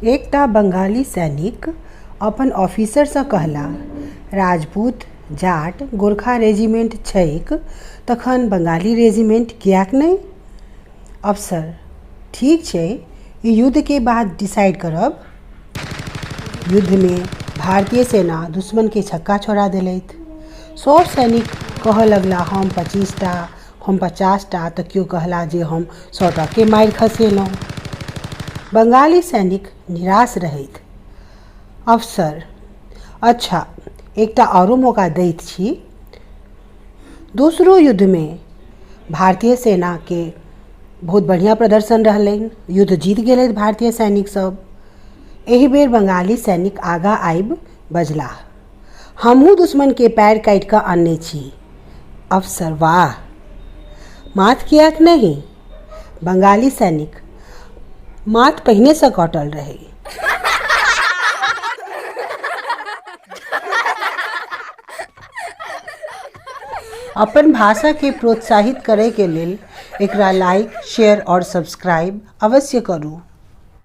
एकटा बंगाली सैनिक अपन ऑफिसर से कहला, राजपूत, जाट, गोरखा रेजिमेंट छैक तखन बंगाली रेजिमेंट कियाक नहीं? अफसर, ठीक छै, ई युद्ध के बाद डिसाइड करब। युद्ध में भारतीय सेना दुश्मन के छक्का छोड़ा देलथि। सब सैनिक कह लगला, हम 25टा, हम 50टा, तो क्यों कहला जे हम 100टा के मारि खसेलहुँ। बंगाली सैनिक निराश रहैत। अफसर, अच्छा, एकटा औरो मौका दैत छी। दोसरो युद्ध में भारतीय सेना के बहुत बढ़िया प्रदर्शन रहलनि, युद्ध जीत गेलथि भारतीय सैनिक सब। एहि बेर बंगाली सैनिक आगा आबि बजलाह, हमहूँ दुश्मन के पैर काटि कऽ आनने छी। अफसर, वाह, माथ कियाक नहीं? बंगाली सैनिक, माथ पहिने से कटल रहे। अपन भाषा के प्रोत्साहित करे के लेल एकरा लाइक, शेयर और सब्सक्राइब अवश्य करू।